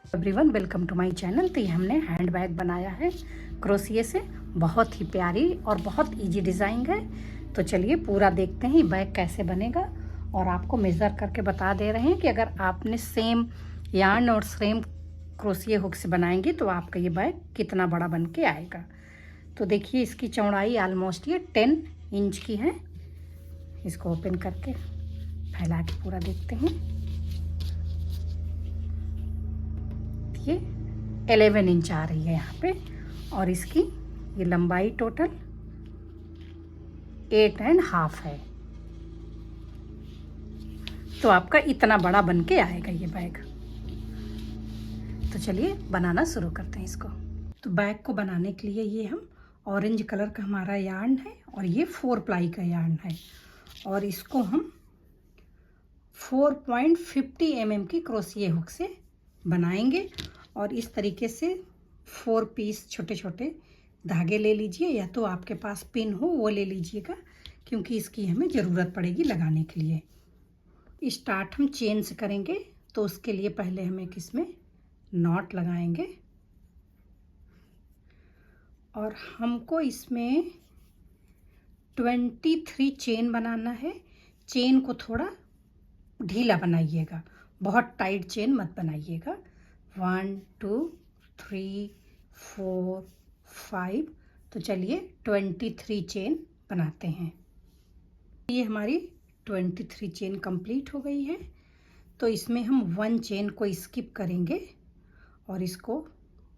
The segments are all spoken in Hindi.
Everyone, welcome to my channel. तो ये हमने हैंड बैग बनाया है क्रोशिए से। बहुत ही प्यारी और बहुत इजी डिज़ाइन है। तो चलिए पूरा देखते हैं बैग कैसे बनेगा, और आपको मेज़र करके बता दे रहे हैं कि अगर आपने सेम यार्न और सेम क्रोशिए हुक से बनाएंगे तो आपका ये बैग कितना बड़ा बन के आएगा। तो देखिए इसकी चौड़ाई ऑलमोस्ट ये 10 इंच की है। इसको ओपन करके फैला के पूरा देखते हैं। ये 11 इंच आ रही है यहाँ पे, और इसकी ये लंबाई टोटल 8.5 है। तो आपका इतना बड़ा बन के आएगा ये बैग। तो चलिए बनाना शुरू करते हैं इसको। तो बैग को बनाने के लिए ये हम ऑरेंज कलर का हमारा यार्न है, और ये 4 प्लाई का यार्न है, और इसको हम 4.50 mm की क्रोशिए हुक से बनाएंगे। और इस तरीके से 4 पीस छोटे छोटे धागे ले लीजिए, या तो आपके पास पिन हो वो ले लीजिएगा, क्योंकि इसकी हमें ज़रूरत पड़ेगी लगाने के लिए। स्टार्ट हम चेन से करेंगे, तो उसके लिए पहले हम एक इसमें नॉट लगाएंगे, और हमको इसमें 23 चेन बनाना है। चेन को थोड़ा ढीला बनाइएगा, बहुत टाइट चेन मत बनाइएगा। 1 2 3 4 5। तो चलिए 23 चेन बनाते हैं। ये हमारी 23 चेन कंप्लीट हो गई है। तो इसमें हम 1 चेन को स्किप करेंगे, और इसको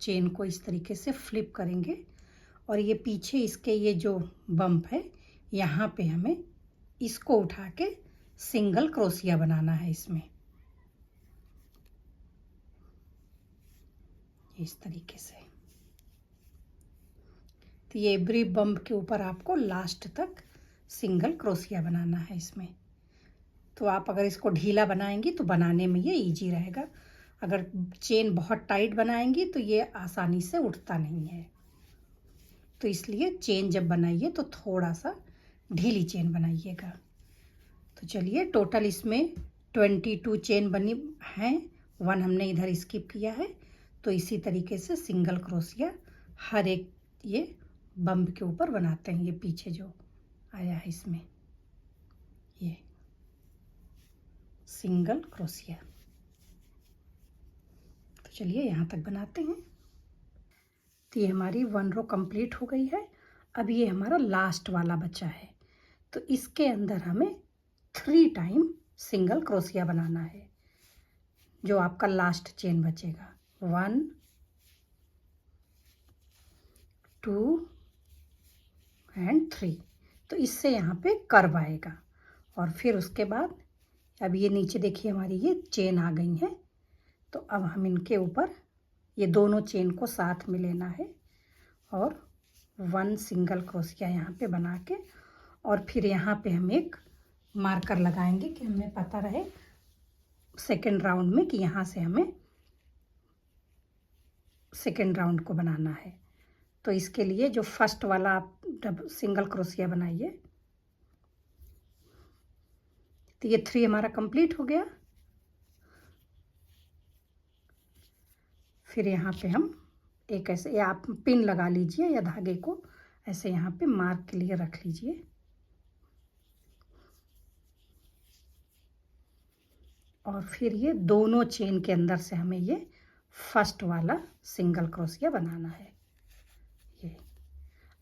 चेन को इस तरीके से फ्लिप करेंगे, और ये पीछे इसके ये जो बम्प है यहाँ पे हमें इसको उठा के सिंगल क्रोशिया बनाना है इसमें, इस तरीके से। तो ये एवरी बम्प के ऊपर आपको लास्ट तक सिंगल क्रोशिया बनाना है इसमें। तो आप अगर इसको ढीला बनाएंगी तो बनाने में ये इजी रहेगा। अगर चेन बहुत टाइट बनाएंगी तो ये आसानी से उठता नहीं है। तो इसलिए चेन जब बनाइए तो थोड़ा सा ढीली चेन बनाइएगा। तो चलिए टोटल इसमें 22 चेन बनी हैं, 1 हमने इधर स्किप किया है। तो इसी तरीके से सिंगल क्रोशिया हर एक ये बम्प के ऊपर बनाते हैं। ये पीछे जो आया है इसमें ये सिंगल क्रोशिया। तो चलिए यहाँ तक बनाते हैं। तो ये हमारी 1 रो कंप्लीट हो गई है। अब ये हमारा लास्ट वाला बचा है, तो इसके अंदर हमें 3 टाइम सिंगल क्रोशिया बनाना है, जो आपका लास्ट चेन बचेगा। 1 2 एंड 3। तो इससे यहाँ पे कर्व आएगा, और फिर उसके बाद अब ये नीचे देखिए हमारी ये चेन आ गई है। तो अब हम इनके ऊपर ये दोनों चेन को साथ में लेना है, और 1 सिंगल क्रोशिया यहाँ पे बना के, और फिर यहाँ पे हम एक मार्कर लगाएंगे कि हमें पता रहे सेकेंड राउंड में कि यहाँ से हमें सेकेंड राउंड को बनाना है। तो इसके लिए जो फर्स्ट वाला आप सिंगल क्रोशिया बनाइए। तो ये 3 हमारा कंप्लीट हो गया। फिर यहाँ पे हम एक ऐसे, या आप पिन लगा लीजिए या धागे को ऐसे यहाँ पे मार्क के लिए रख लीजिए, और फिर ये दोनों चेन के अंदर से हमें ये फर्स्ट वाला सिंगल क्रोशिया बनाना है। ये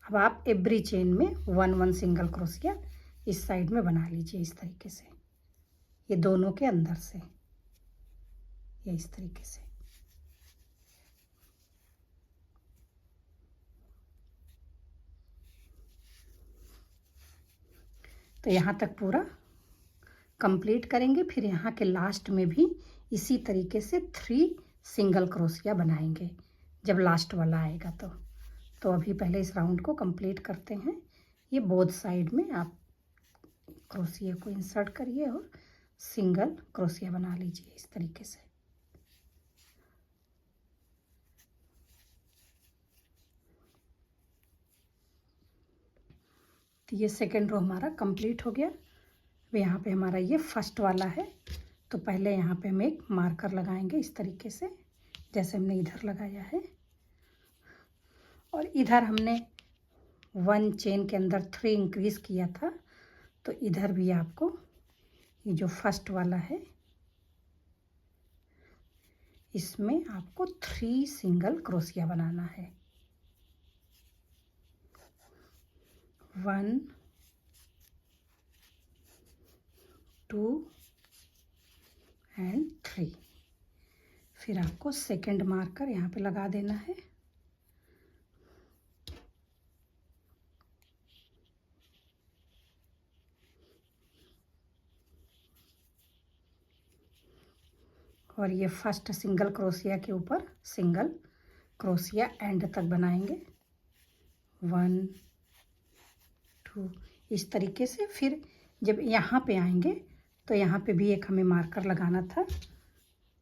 अब आप एवरी चेन में 1 सिंगल क्रोशिया इस साइड में बना लीजिए, इस तरीके से, ये दोनों के अंदर से, ये इस तरीके से। तो यहाँ तक पूरा कंप्लीट करेंगे। फिर यहाँ के लास्ट में भी इसी तरीके से 3 सिंगल क्रोशिया बनाएंगे जब लास्ट वाला आएगा। तो अभी पहले इस राउंड को कंप्लीट करते हैं। ये बोथ साइड में आप क्रोशिया को इंसर्ट करिए और सिंगल क्रोशिया बना लीजिए इस तरीके से। तो ये सेकेंड रो हमारा कंप्लीट हो गया। अब यहाँ पे हमारा ये फर्स्ट वाला है, तो पहले यहाँ पे हम एक मार्कर लगाएंगे इस तरीके से, जैसे हमने इधर लगाया है। और इधर हमने 1 चेन के अंदर 3 इंक्रीज किया था, तो इधर भी आपको ये जो फर्स्ट वाला है इसमें आपको 3 सिंगल क्रोशिया बनाना है। 1 2 एंड 3। फिर आपको सेकंड मार्कर यहाँ पे लगा देना है। और ये फर्स्ट सिंगल क्रोशिया के ऊपर सिंगल क्रोशिया एंड तक बनाएंगे। 1 2 इस तरीके से। फिर जब यहाँ पे आएंगे तो यहाँ पे भी एक हमें मार्कर लगाना था,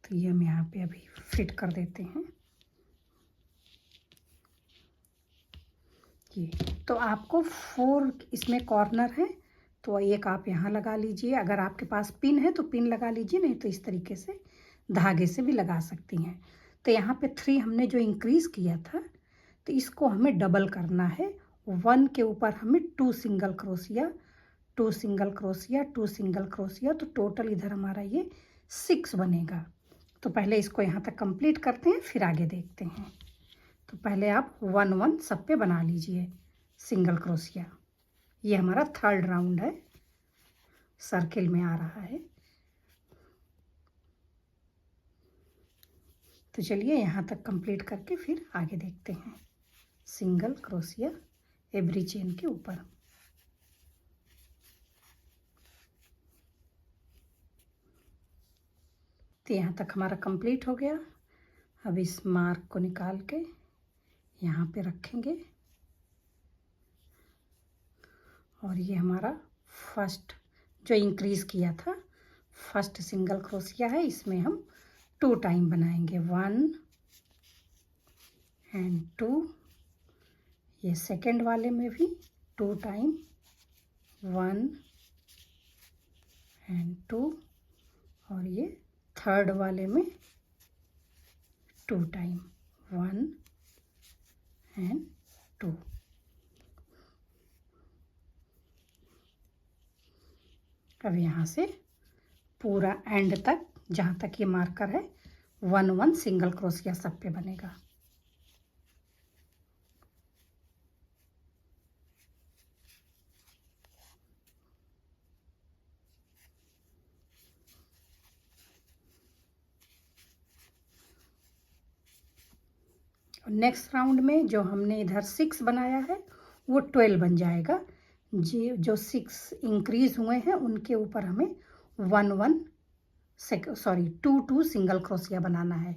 तो ये हम यहाँ पे अभी फिट कर देते हैं। ये तो आपको 4 इसमें कॉर्नर है, तो एक आप यहाँ लगा लीजिए। अगर आपके पास पिन है तो पिन लगा लीजिए, नहीं तो इस तरीके से धागे से भी लगा सकती हैं। तो यहाँ पे 3 हमने जो इंक्रीज़ किया था, तो इसको हमें डबल करना है। 1 के ऊपर हमें 2 single crochet, 2 single crochet, 2 single crochet, तो टोटल इधर हमारा ये 6 बनेगा। तो पहले इसको यहाँ तक कंप्लीट करते हैं, फिर आगे देखते हैं। तो पहले आप 1 1 सब पे बना लीजिए सिंगल क्रोशिया। ये हमारा थर्ड राउंड है, सर्किल में आ रहा है। तो चलिए यहाँ तक कंप्लीट करके फिर आगे देखते हैं। सिंगल क्रोशिया एवरी चेन के ऊपर। तो यहाँ तक हमारा कंप्लीट हो गया। अब इस मार्क को निकाल के यहाँ पे रखेंगे, और ये हमारा फर्स्ट जो इंक्रीज़ किया था फर्स्ट सिंगल क्रोशिया है, इसमें हम 2 टाइम बनाएंगे। 1 एंड 2। ये सेकंड वाले में भी 2 टाइम, 1 एंड 2। और ये थर्ड वाले में 2 टाइम, 1 एंड 2। अब यहाँ से पूरा एंड तक जहाँ तक ये मार्कर है 1 1 सिंगल क्रोशिया सब पे बनेगा। नेक्स्ट राउंड में जो हमने इधर 6 बनाया है वो 12 बन जाएगा। जी जो 6 इंक्रीज हुए हैं उनके ऊपर हमें 1 1 2 2 सिंगल क्रोशिया बनाना है,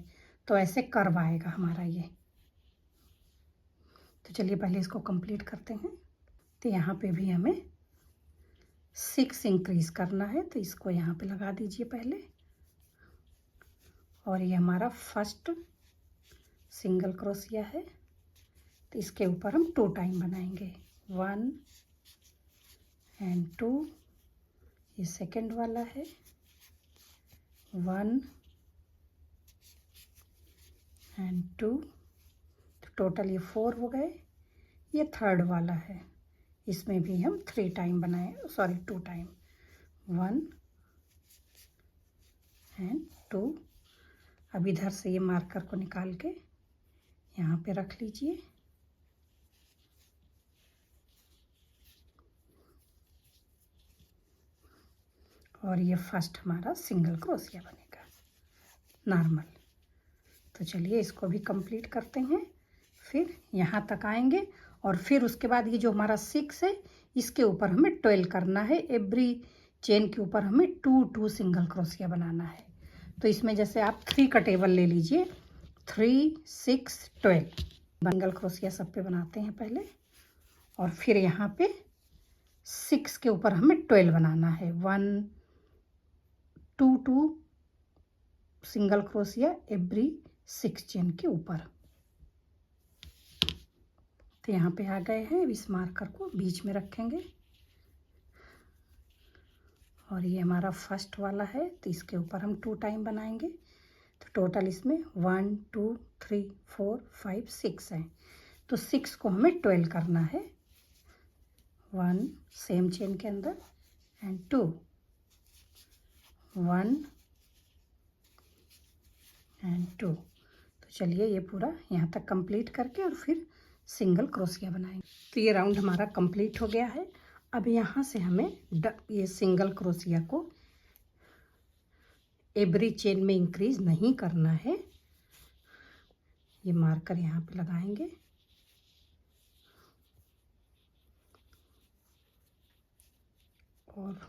तो ऐसे कर्व आएगा हमारा ये। तो चलिए पहले इसको कंप्लीट करते हैं। तो यहाँ पे भी हमें 6 इंक्रीज करना है, तो इसको यहाँ पे लगा दीजिए पहले। और ये हमारा फर्स्ट सिंगल क्रोशिया है, तो इसके ऊपर हम 2 टाइम बनाएंगे। 1 एंड 2। ये सेकंड वाला है। 1 एंड 2, तो टोटल ये 4 हो गए। ये थर्ड वाला है, इसमें भी हम 3 टाइम बनाए, 2 टाइम, 1 एंड 2। अब इधर से ये मार्कर को निकाल के यहाँ पे रख लीजिए। और ये फर्स्ट हमारा सिंगल क्रोशिया बनेगा नॉर्मल। तो चलिए इसको भी कंप्लीट करते हैं, फिर यहाँ तक आएंगे। और फिर उसके बाद ये जो हमारा 6 है इसके ऊपर हमें 12 करना है। एवरी चेन के ऊपर हमें 2 2 सिंगल क्रोशिया बनाना है। तो इसमें जैसे आप 3 का टेबल ले लीजिए, 3 6 12 सिंगल क्रोशिया सब पे बनाते हैं पहले। और फिर यहाँ पे 6 के ऊपर हमें 12 बनाना है। 1 2 2 सिंगल क्रोशिया एवरी 6 चेन के ऊपर। तो यहाँ पे आ गए हैं। इस मार्कर को बीच में रखेंगे, और ये हमारा फर्स्ट वाला है, तो इसके ऊपर हम 2 टाइम बनाएंगे। तो टोटल इसमें 1 2 3 4 5 6 हैं, तो 6 को हमें 12 करना है। 1 सेम चेन के अंदर एंड 2 1 एंड 2। तो चलिए ये पूरा यहाँ तक कंप्लीट करके और फिर सिंगल क्रोशिया बनाएंगे। तो ये राउंड हमारा कंप्लीट हो गया है। अब यहाँ से हमें ये सिंगल क्रोशिया को एवरी चेन में इंक्रीज नहीं करना है। ये मार्कर यहाँ पे लगाएंगे और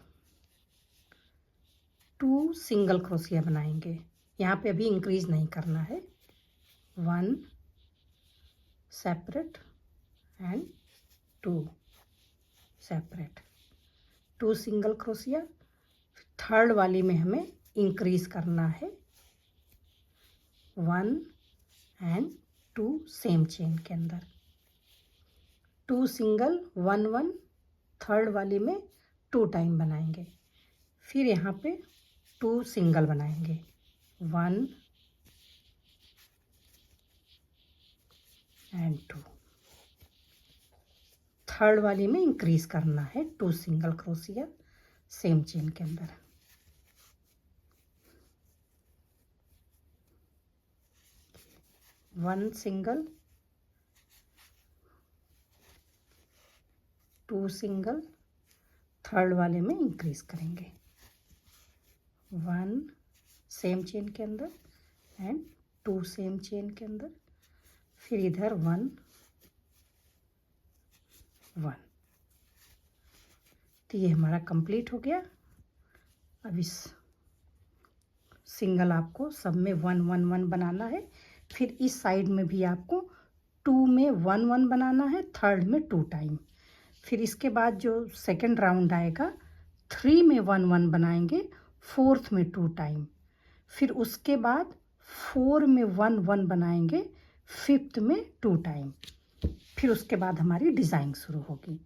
2 सिंगल क्रोशिया बनाएंगे। यहाँ पे अभी इंक्रीज नहीं करना है। 1 separate and 2 separate, 2 single crochet. Third वाली में हमें इंक्रीज करना है। 1 एंड 2 सेम चेन के अंदर, 2 सिंगल 1 1, थर्ड वाली में 2 टाइम बनाएंगे। फिर यहाँ पे 2 सिंगल बनाएंगे। 1 एंड 2, थर्ड वाली में इंक्रीज करना है 2 सिंगल क्रोशिया सेम चेन के अंदर। वन सिंगल, 2 सिंगल, थर्ड वाले में इंक्रीज करेंगे। 1 सेम चेन के अंदर एंड 2 सेम चेन के अंदर, फिर इधर 1 1। तो ये हमारा कंप्लीट हो गया। अब इस सिंगल आपको सब में 1 1 1 बनाना है। फिर इस साइड में भी आपको 2 में 1 1 बनाना है, थर्ड में 2 टाइम। फिर इसके बाद जो सेकंड राउंड आएगा 3 में 1 1 बनाएंगे, फोर्थ में 2 टाइम। फिर उसके बाद 4 में 1 1 बनाएंगे, फिफ्थ में 2 टाइम। फिर उसके बाद हमारी डिज़ाइन शुरू होगी।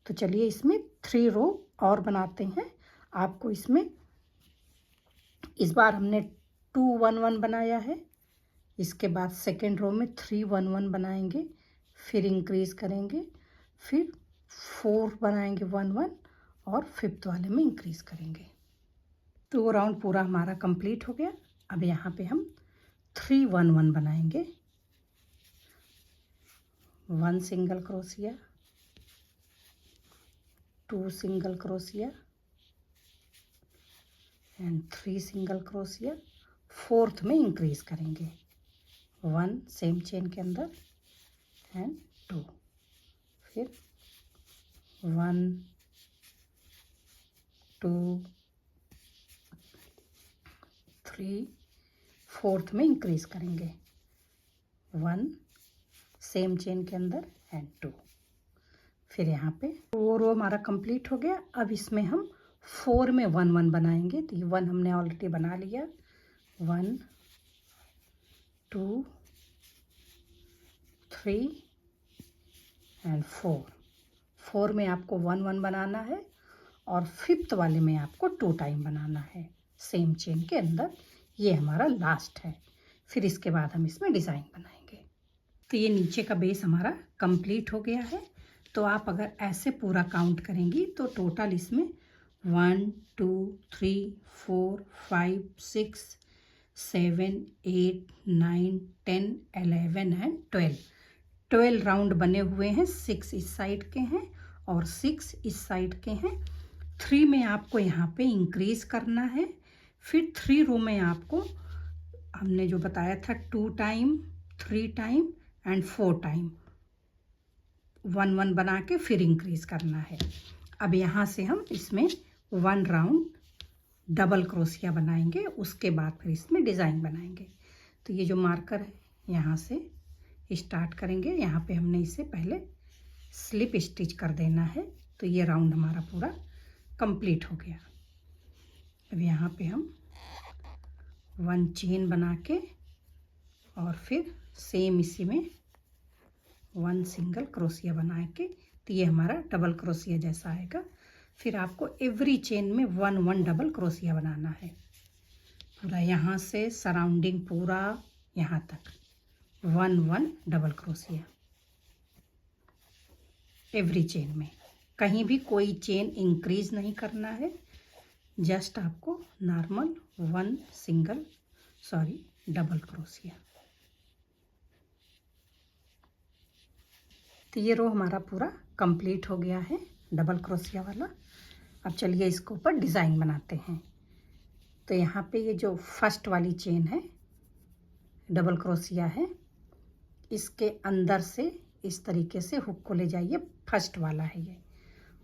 तो चलिए इसमें 3 रो और बनाते हैं। आपको इसमें इस बार हमने 2 1 1 बनाया है। इसके बाद सेकेंड रो में 3 1 1 बनाएंगे, फिर इंक्रीज करेंगे, फिर 4 बनाएंगे 1 1 और फिफ्थ वाले में इंक्रीज करेंगे। तो वो राउंड पूरा हमारा कंप्लीट हो गया। अब यहाँ पे हम 3 1 1 बनाएंगे। 1 single crochet, 2 single crochet and 3 single crochet. Fourth में इंक्रीज करेंगे। 1 सेम चेन के अंदर एंड 2, फिर 1 2 3, फोर्थ में इंक्रीज करेंगे। 1 सेम चेन के अंदर एंड 2। फिर यहाँ पे वो रो हमारा कंप्लीट हो गया। अब इसमें हम 4 में 1 1 बनाएंगे। तो ये 1 हमने ऑलरेडी बना लिया। 1 2 3 एंड 4 में आपको 1 1 बनाना है और फिफ्थ वाले में आपको 2 टाइम बनाना है सेम चेन के अंदर। ये हमारा लास्ट है। फिर इसके बाद हम इसमें डिज़ाइन बनाएंगे। तो ये नीचे का बेस हमारा कंप्लीट हो गया है। तो आप अगर ऐसे पूरा काउंट करेंगी तो टोटल इसमें 1 2 3 4 5 6 7 8 9 10 11 एंड 12 राउंड बने हुए हैं। 6 इस साइड के हैं और 6 इस साइड के हैं। 3 में आपको यहाँ पे इंक्रीज करना है। फिर 3 रो में आपको हमने जो बताया था 2 टाइम 3 टाइम एंड 4 टाइम 1 1 बना के फिर इंक्रीज करना है। अब यहाँ से हम इसमें 1 राउंड डबल क्रोशिया बनाएंगे, उसके बाद फिर इसमें डिज़ाइन बनाएंगे। तो ये जो मार्कर है यहाँ से स्टार्ट करेंगे। यहाँ पे हमने इसे पहले स्लिप स्टिच कर देना है। तो ये राउंड हमारा पूरा कंप्लीट हो गया। अब यहाँ पे हम 1 चेन बना के और फिर सेम इसी में 1 सिंगल क्रोशिया बना के, तो ये हमारा डबल क्रोशिया जैसा आएगा। फिर आपको एवरी चेन में 1 1 डबल क्रोशिया बनाना है। पूरा यहाँ से सराउंडिंग पूरा यहाँ तक 1 डबल क्रोशिया एवरी चेन में। कहीं भी कोई चेन इंक्रीज नहीं करना है, जस्ट आपको नॉर्मल 1 डबल क्रोशिया। तो ये रो हमारा पूरा कंप्लीट हो गया है डबल क्रोशिया वाला। अब चलिए इसके ऊपर डिज़ाइन बनाते हैं। तो यहाँ पे ये जो फर्स्ट वाली चेन है डबल क्रोशिया है, इसके अंदर से इस तरीके से हुक को ले जाइए, फर्स्ट वाला है ये,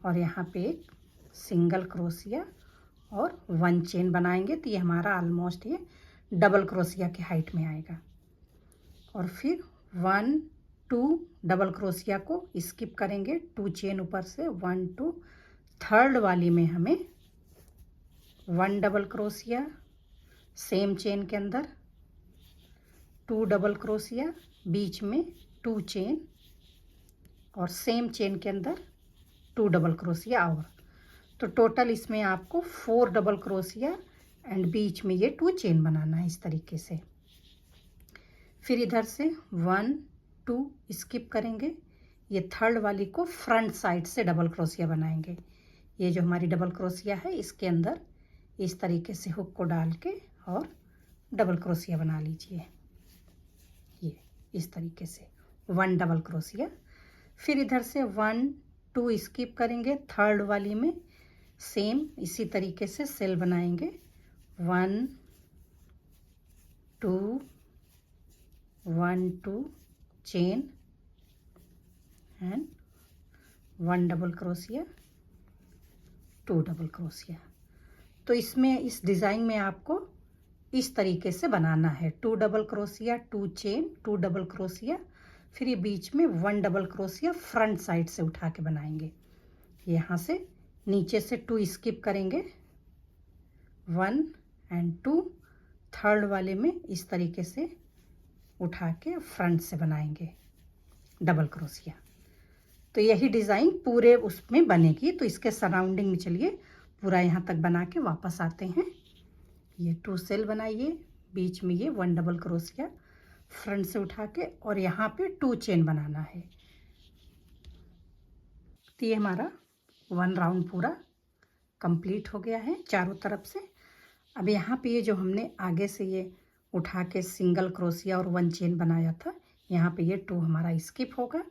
और यहाँ पे एक सिंगल क्रोशिया और 1 चेन बनाएंगे। तो ये हमारा ऑलमोस्ट ये डबल क्रोशिया के हाइट में आएगा। और फिर 1 2 डबल क्रोशिया को स्किप करेंगे, 2 चेन ऊपर से 1 2, थर्ड वाली में हमें 1 डबल क्रोशिया, सेम चेन के अंदर 2 डबल क्रोशिया, बीच में 2 चेन और सेम चेन के अंदर 2 डबल क्रोशिया। और तो टोटल इसमें आपको 4 डबल क्रोशिया एंड बीच में ये 2 चेन बनाना है इस तरीके से। फिर इधर से 1 2 स्किप करेंगे, ये थर्ड वाली को फ्रंट साइड से डबल क्रोशिया बनाएंगे। ये जो हमारी डबल क्रोशिया है इसके अंदर इस तरीके से हुक को डाल के और डबल क्रोशिया बना लीजिए, ये इस तरीके से 1 डबल क्रोशिया। फिर इधर से 1 2 स्किप करेंगे, थर्ड वाली में सेम इसी तरीके से सेल बनाएंगे, 1 2 1 2 chain and 1 double crochet 2 double crochet. तो इसमें इस डिज़ाइन में आपको इस तरीके से बनाना है, 2 double crochet 2 chain 2 double crochet, फिर ये बीच में 1 डबल क्रोशिया फ्रंट साइड से उठा के बनाएंगे। यहाँ से नीचे से 2 स्किप करेंगे, 1 एंड 2, थर्ड वाले में इस तरीके से उठा के फ्रंट से बनाएंगे डबल क्रोशिया। तो यही डिज़ाइन पूरे उसमें बनेगी। तो इसके सराउंडिंग में चलिए पूरा यहाँ तक बना के वापस आते हैं। ये 2 सेल बनाइए, बीच में ये 1 डबल क्रोशिया फ्रंट से उठा के, और यहाँ पे 2 चेन बनाना है। तो ये हमारा 1 राउंड पूरा कंप्लीट हो गया है चारों तरफ से। अब यहाँ पे ये जो हमने आगे से ये उठा के सिंगल क्रोशिया और 1 चेन बनाया था, यहाँ पे ये 2 हमारा स्किप होगा।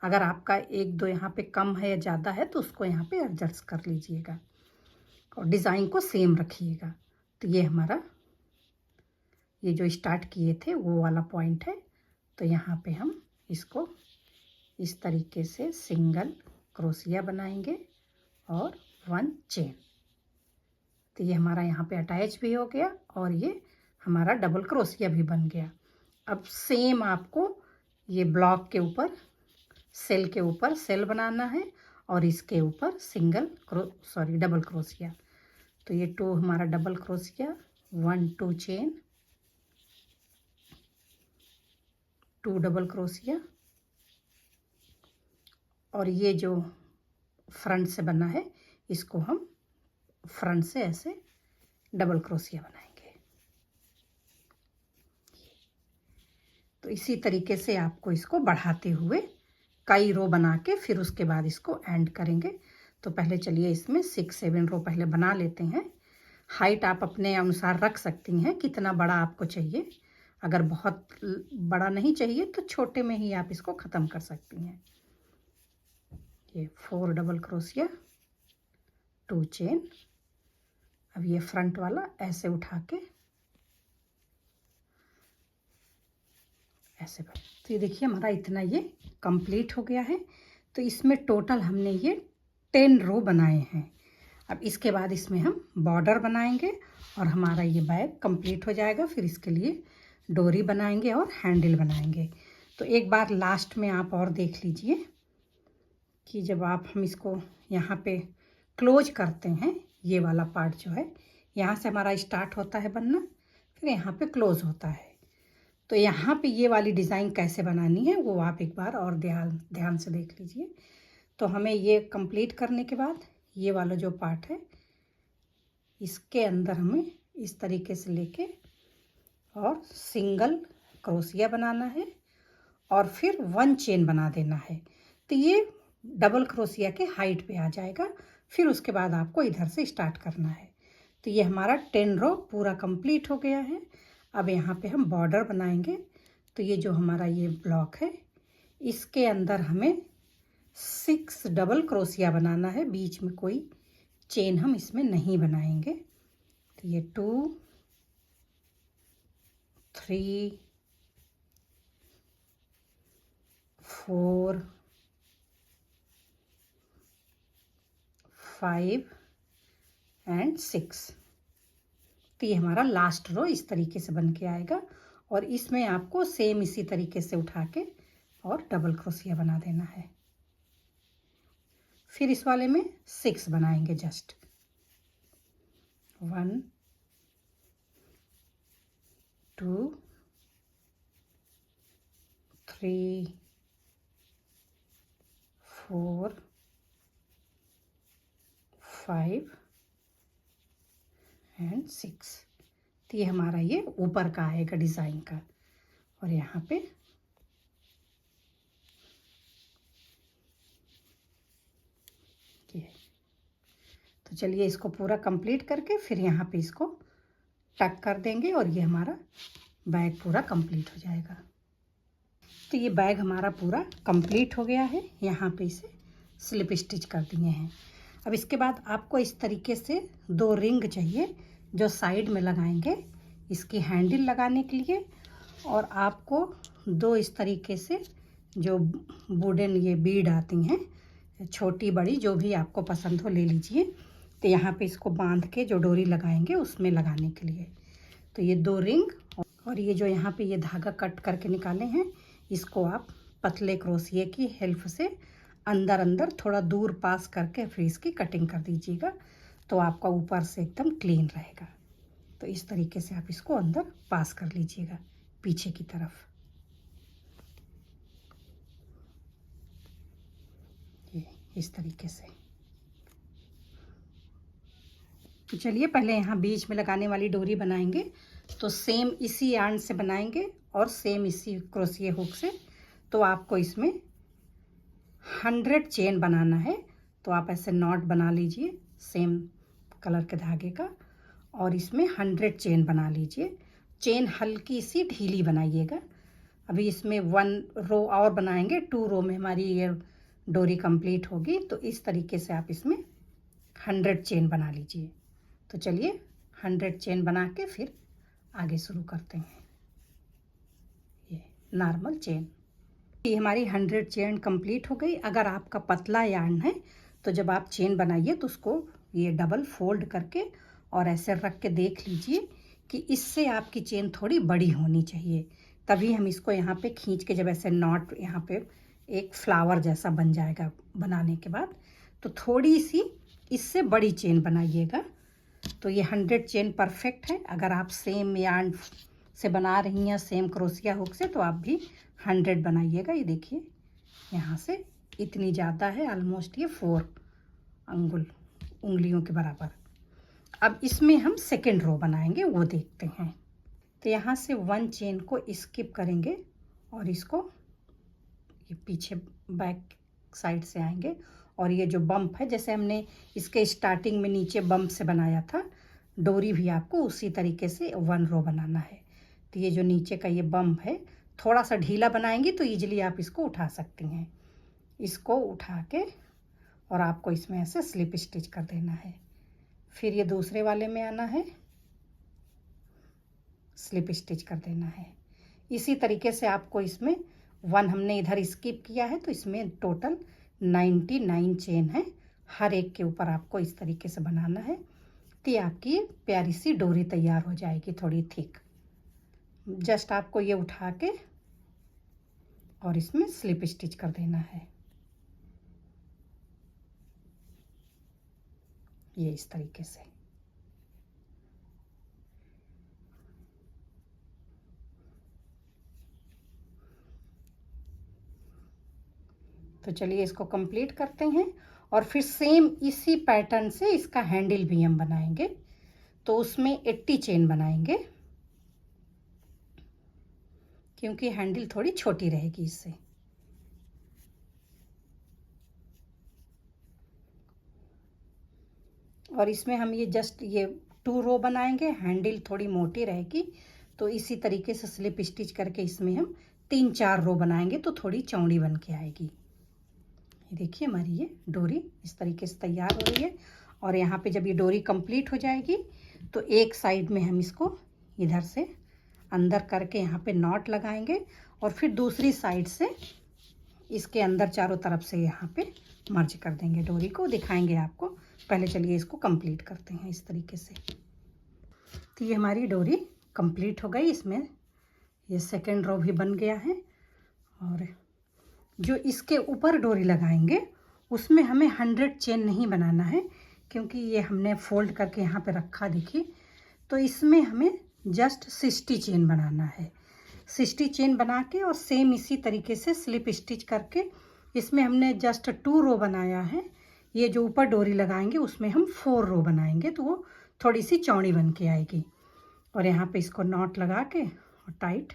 अगर आपका 1 2 यहाँ पे कम है या ज़्यादा है तो उसको यहाँ पे एडजस्ट कर लीजिएगा और डिज़ाइन को सेम रखिएगा। तो ये हमारा ये जो स्टार्ट किए थे वो वाला पॉइंट है। तो यहाँ पे हम इसको इस तरीके से सिंगल क्रोशिया बनाएंगे और 1 चेन। तो ये हमारा यहाँ पे अटैच भी हो गया और ये हमारा डबल क्रोशिया भी बन गया। अब सेम आपको ये ब्लॉक के ऊपर सेल के ऊपर सेल बनाना है और इसके ऊपर डबल क्रोशिया। तो ये 2 हमारा double crochet, 1 2 chain, 2 double crochet, और ये जो फ्रंट से बना है इसको हम फ्रंट से ऐसे डबल क्रोशिया बनाएंगे। तो इसी तरीके से आपको इसको बढ़ाते हुए कई रो बना के फिर उसके बाद इसको एंड करेंगे। तो पहले चलिए इसमें 6 7 रो पहले बना लेते हैं। हाइट आप अपने अनुसार रख सकती हैं, कितना बड़ा आपको चाहिए। अगर बहुत बड़ा नहीं चाहिए तो छोटे में ही आप इसको ख़त्म कर सकती हैं। ये 4 डबल क्रोशिया 2 चेन। अब ये फ्रंट वाला ऐसे उठा के ऐसे कर। तो ये देखिए हमारा इतना ये कंप्लीट हो गया है। तो इसमें टोटल हमने ये 10 रो बनाए हैं। अब इसके बाद इसमें हम बॉर्डर बनाएंगे और हमारा ये बैग कंप्लीट हो जाएगा। फिर इसके लिए डोरी बनाएंगे और हैंडल बनाएंगे। तो एक बार लास्ट में आप और देख लीजिए कि जब हम इसको यहाँ पे क्लोज करते हैं, ये वाला पार्ट जो है यहाँ से हमारा स्टार्ट होता है बनना, फिर यहाँ पे क्लोज होता है। तो यहाँ पे ये वाली डिज़ाइन कैसे बनानी है वो आप एक बार और ध्यान से देख लीजिए। तो हमें ये कंप्लीट करने के बाद ये वाला जो पार्ट है इसके अंदर हमें इस तरीके से लेके और सिंगल क्रोशिया बनाना है और फिर 1 चेन बना देना है। तो ये डबल क्रोशिया के हाइट पे आ जाएगा। फिर उसके बाद आपको इधर से स्टार्ट करना है। तो ये हमारा 10 रो पूरा कंप्लीट हो गया है। अब यहाँ पे हम बॉर्डर बनाएंगे। तो ये जो हमारा ये ब्लॉक है, इसके अंदर हमें 6 डबल क्रोशिया बनाना है। बीच में कोई चेन हम इसमें नहीं बनाएंगे। तो ये 2 3 4 5 एंड 6। तो ये हमारा लास्ट रो इस तरीके से बन के आएगा और इसमें आपको सेम इसी तरीके से उठा के और डबल क्रोशिया बना देना है। फिर इस वाले में 6 बनाएंगे जस्ट 1 2 3 4 5 एंड 6। तो ये हमारा ये ऊपर का आएगा डिज़ाइन का। और यहाँ पे ये, तो चलिए इसको पूरा कंप्लीट करके फिर यहाँ पे इसको टक कर देंगे और ये हमारा बैग पूरा कंप्लीट हो जाएगा। तो ये बैग हमारा पूरा कंप्लीट हो गया है। यहाँ पे इसे स्लिप स्टिच कर दिए हैं। अब इसके बाद आपको इस तरीके से 2 रिंग चाहिए जो साइड में लगाएंगे इसकी हैंडल लगाने के लिए। और आपको 2 इस तरीके से जो वुडन ये बीड आती हैं, छोटी बड़ी जो भी आपको पसंद हो ले लीजिए। तो यहाँ पे इसको बांध के जो डोरी लगाएंगे उसमें लगाने के लिए। तो ये 2 रिंग और ये जो यहाँ पे ये धागा कट करके निकाले हैं, इसको आप पतले क्रोशिये की हेल्प से अंदर अंदर थोड़ा दूर पास करके फिर इसकी कटिंग कर दीजिएगा। तो आपका ऊपर से एकदम क्लीन रहेगा। तो इस तरीके से आप इसको अंदर पास कर लीजिएगा पीछे की तरफ। ये इस तरीके से। तो चलिए पहले यहाँ बीच में लगाने वाली डोरी बनाएंगे। तो सेम इसी यार्न से बनाएंगे और सेम इसी क्रोशिये हुक से। तो आपको इसमें 100 चेन बनाना है। तो आप ऐसे नॉट बना लीजिए सेम कलर के धागे का और इसमें 100 चेन बना लीजिए। चेन हल्की सी ढीली बनाइएगा। अभी इसमें 1 रो और बनाएंगे, 2 रो में हमारी ये डोरी कंप्लीट होगी। तो इस तरीके से आप इसमें 100 चेन बना लीजिए। तो चलिए 100 चेन बना के फिर आगे शुरू करते हैं। ये नॉर्मल चेन, ये हमारी 100 चेन कंप्लीट हो गई। अगर आपका पतला यार्न है तो जब आप चेन बनाइए तो उसको ये डबल फोल्ड करके और ऐसे रख के देख लीजिए कि इससे आपकी चेन थोड़ी बड़ी होनी चाहिए। तभी हम इसको यहाँ पे खींच के जब ऐसे नॉट यहाँ पे एक फ्लावर जैसा बन जाएगा बनाने के बाद, तो थोड़ी सी इससे बड़ी चेन बनाइएगा। तो ये 100 चेन परफेक्ट है। अगर आप सेम यार्न से बना रही हैं सेम क्रोशिया हुक से तो आप भी 100 बनाइएगा। ये देखिए यहाँ से इतनी ज़्यादा है, ऑलमोस्ट ये 4 उंगलियों के बराबर। अब इसमें हम सेकेंड रो बनाएंगे, वो देखते हैं। तो यहाँ से 1 चेन को स्किप करेंगे और इसको ये पीछे बैक साइड से आएंगे। और ये जो बम्प है, जैसे हमने इसके स्टार्टिंग में नीचे बम्प से बनाया था, डोरी भी आपको उसी तरीके से 1 रो बनाना है। तो ये जो नीचे का ये बम्प है थोड़ा सा ढीला बनाएंगी तो ईजिली आप इसको उठा सकती हैं। इसको उठा के और आपको इसमें ऐसे स्लिप स्टिच कर देना है। फिर ये दूसरे वाले में आना है, स्लिप स्टिच कर देना है। इसी तरीके से आपको इसमें 1 हमने इधर स्किप किया है तो इसमें टोटल 99 चेन है। हर एक के ऊपर आपको इस तरीके से बनाना है। तो आपकी प्यारी सी डोरी तैयार हो जाएगी, थोड़ी थिक। जस्ट आपको ये उठा के और इसमें स्लिप स्टिच कर देना है। ये इस तरीके से। तो चलिए इसको कंप्लीट करते हैं और फिर सेम इसी पैटर्न से इसका हैंडल भी हम बनाएंगे। तो उसमें 80 चेन बनाएंगे। क्योंकि हैंडल थोड़ी छोटी रहेगी इससे। और इसमें हम ये जस्ट ये 2 रो बनाएंगे, हैंडल थोड़ी मोटी रहेगी, तो इसी तरीके से स्लिप स्टिच करके इसमें हम 3-4 रो बनाएंगे तो थोड़ी चौड़ी बन के आएगी। ये देखिए हमारी ये डोरी इस तरीके से तैयार हो रही है। और यहाँ पे जब ये डोरी कंप्लीट हो जाएगी तो एक साइड में हम इसको इधर से अंदर करके यहाँ पे नॉट लगाएंगे और फिर दूसरी साइड से इसके अंदर चारों तरफ से यहाँ पे मर्ज कर देंगे डोरी को, दिखाएंगे आपको। पहले चलिए इसको कंप्लीट करते हैं इस तरीके से। तो ये हमारी डोरी कंप्लीट हो गई, इसमें ये सेकेंड रो भी बन गया है। और जो इसके ऊपर डोरी लगाएंगे उसमें हमें 100 चेन नहीं बनाना है, क्योंकि ये हमने फोल्ड करके यहाँ पे रखा देखिए। तो इसमें हमें जस्ट 60 चेन बनाना है। 60 चेन बना के और सेम इसी तरीके से स्लिप स्टिच करके इसमें हमने जस्ट 2 रो बनाया है। ये जो ऊपर डोरी लगाएंगे उसमें हम 4 रो बनाएंगे तो वो थोड़ी सी चौड़ी बन के आएगी। और यहाँ पे इसको नॉट लगा के और टाइट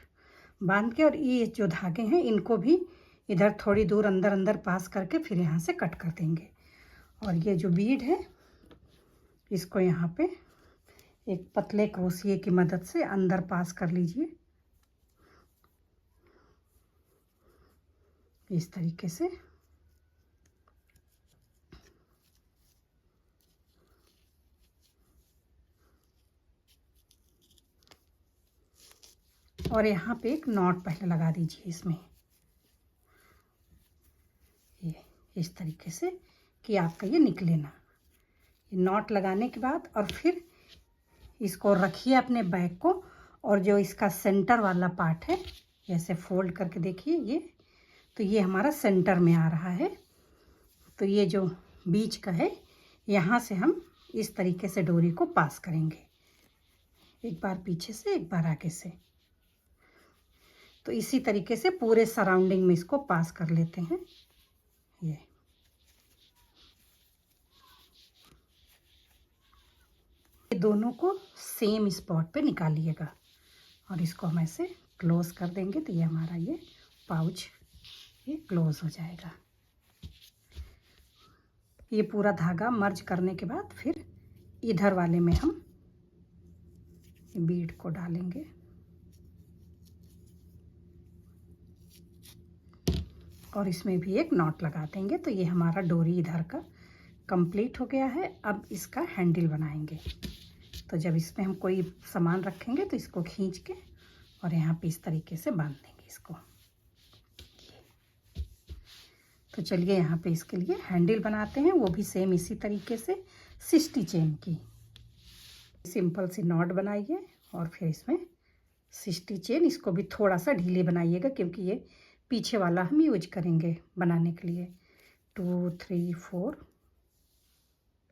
बांध के, और ये जो धागे हैं इनको भी इधर थोड़ी दूर अंदर अंदर पास करके फिर यहाँ से कट कर देंगे। और ये जो बीड है इसको यहाँ पे एक पतले क्रोशिये की मदद से अंदर पास कर लीजिए इस तरीके से। और यहाँ पे एक नॉट पहले लगा दीजिए इसमें, ये इस तरीके से कि आपका ये निकले ना। ये नॉट लगाने के बाद और फिर इसको रखिए अपने बैग को, और जो इसका सेंटर वाला पार्ट है ऐसे फोल्ड करके देखिए ये, तो ये हमारा सेंटर में आ रहा है। तो ये जो बीच का है यहाँ से हम इस तरीके से डोरी को पास करेंगे, एक बार पीछे से एक बार आगे से। तो इसी तरीके से पूरे सराउंडिंग में इसको पास कर लेते हैं। ये दोनों को सेम स्पॉट पे निकालिएगा और इसको हम ऐसे क्लोज कर देंगे तो ये हमारा ये पाउच ये क्लोज हो जाएगा। ये पूरा धागा मर्ज करने के बाद फिर इधर वाले में हम बीड को डालेंगे और इसमें भी एक नॉट लगा देंगे। तो ये हमारा डोरी इधर का कंप्लीट हो गया है। अब इसका हैंडल बनाएंगे। तो जब इसमें हम कोई सामान रखेंगे तो इसको खींच के और यहाँ पे इस तरीके से बांध देंगे इसको। तो चलिए यहाँ पे इसके लिए हैंडल बनाते हैं, वो भी सेम इसी तरीके से 60 चेन की सिंपल सी नॉट बनाइए और फिर इसमें 60 चेन। इसको भी थोड़ा सा ढीले बनाइएगा क्योंकि ये पीछे वाला हम यूज करेंगे बनाने के लिए। 2 3 4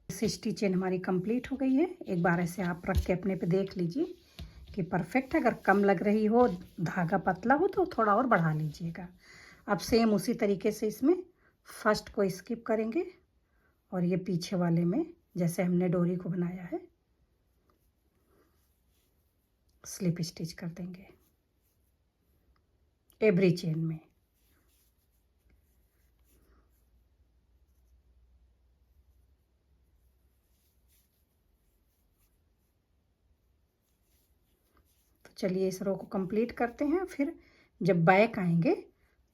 60 चेन हमारी कंप्लीट हो गई है। एक बार ऐसे आप रख के अपने पे देख लीजिए कि परफेक्ट है। अगर कम लग रही हो, धागा पतला हो तो थोड़ा और बढ़ा लीजिएगा। अब सेम उसी तरीके से इसमें फर्स्ट को स्किप करेंगे और ये पीछे वाले में जैसे हमने डोरी को बनाया है स्लिप स्टिच कर देंगे एवरी चेन में। तो चलिए इस रो को कंप्लीट करते हैं। फिर जब बैक आएंगे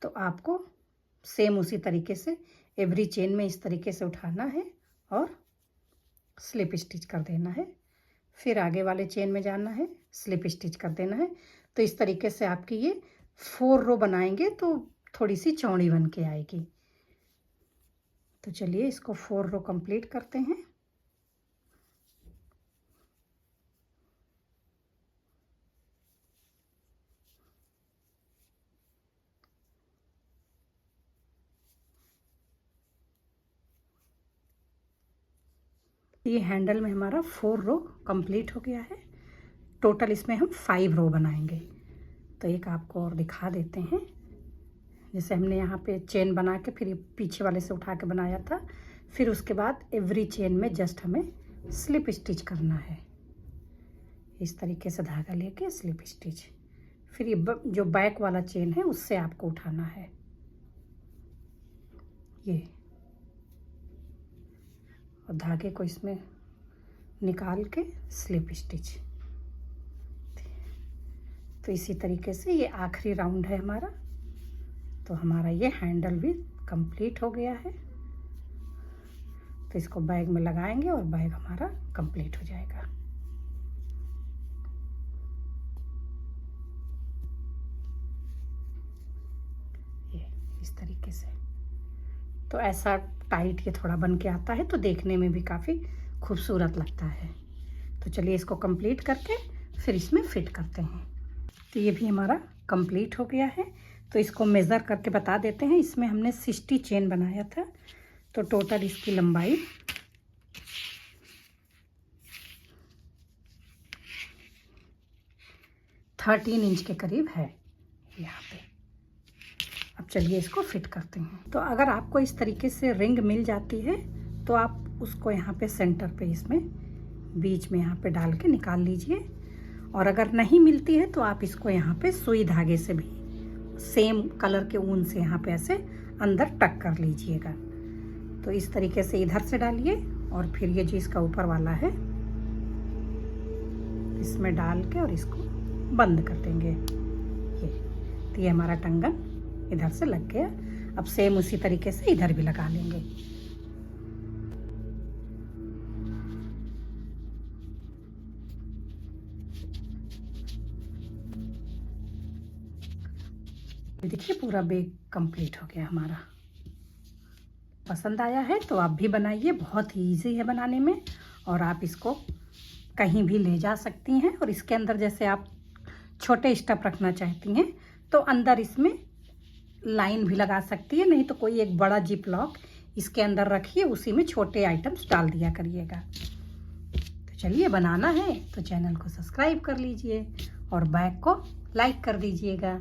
तो आपको सेम उसी तरीके से एवरी चेन में इस तरीके से उठाना है और स्लिप स्टिच कर देना है। फिर आगे वाले चेन में जाना है, स्लिप स्टिच कर देना है। तो इस तरीके से आपकी ये 4 रो बनाएंगे तो थोड़ी सी चौड़ी बन के आएगी। तो चलिए इसको 4 रो कंप्लीट करते हैं। ये हैंडल में हमारा 4 रो कंप्लीट हो गया है। टोटल इसमें हम 5 रो बनाएंगे। तो एक आपको और दिखा देते हैं। जैसे हमने यहाँ पे चेन बना के फिर ये पीछे वाले से उठा के बनाया था, फिर उसके बाद एवरी चेन में जस्ट हमें स्लिप स्टिच करना है। इस तरीके से धागा लेके स्लिप स्टिच, फिर ये जो बैक वाला चेन है उससे आपको उठाना है ये, और धागे को इसमें निकाल के स्लिप स्टिच। तो इसी तरीके से ये आखिरी राउंड है हमारा। तो हमारा ये हैंडल भी कंप्लीट हो गया है। तो इसको बैग में लगाएंगे और बैग हमारा कंप्लीट हो जाएगा। ये इस तरीके से। तो ऐसा टाइट ये थोड़ा बन के आता है, तो देखने में भी काफ़ी खूबसूरत लगता है। तो चलिए इसको कंप्लीट करके फिर इसमें फिट करते हैं। तो ये भी हमारा कंप्लीट हो गया है। तो इसको मेज़र करके बता देते हैं। इसमें हमने 60 चेन बनाया था, तो टोटल इसकी लंबाई 13 इंच के करीब है यहाँ पे। अब चलिए इसको फिट करते हैं। तो अगर आपको इस तरीके से रिंग मिल जाती है तो आप उसको यहाँ पे सेंटर पे, इसमें बीच में यहाँ पे डाल के निकाल लीजिए। और अगर नहीं मिलती है तो आप इसको यहाँ पे सुई धागे से भी सेम कलर के ऊन से यहाँ पे ऐसे अंदर टक कर लीजिएगा। तो इस तरीके से इधर से डालिए और फिर ये जो इसका ऊपर वाला है इसमें डाल के और इसको बंद कर देंगे। तो ये हमारा टंगन इधर से लग गया। अब सेम उसी तरीके से इधर भी लगा लेंगे। देखिए पूरा बैग कंप्लीट हो गया हमारा। पसंद आया है तो आप भी बनाइए, बहुत ही इजी है बनाने में और आप इसको कहीं भी ले जा सकती हैं। और इसके अंदर जैसे आप छोटे स्टफ रखना चाहती हैं तो अंदर इसमें लाइन भी लगा सकती है, नहीं तो कोई एक बड़ा जिप लॉक इसके अंदर रखिए, उसी में छोटे आइटम्स डाल दिया करिएगा। तो चलिए बनाना है तो चैनल को सब्सक्राइब कर लीजिए और बैग को लाइक कर दीजिएगा।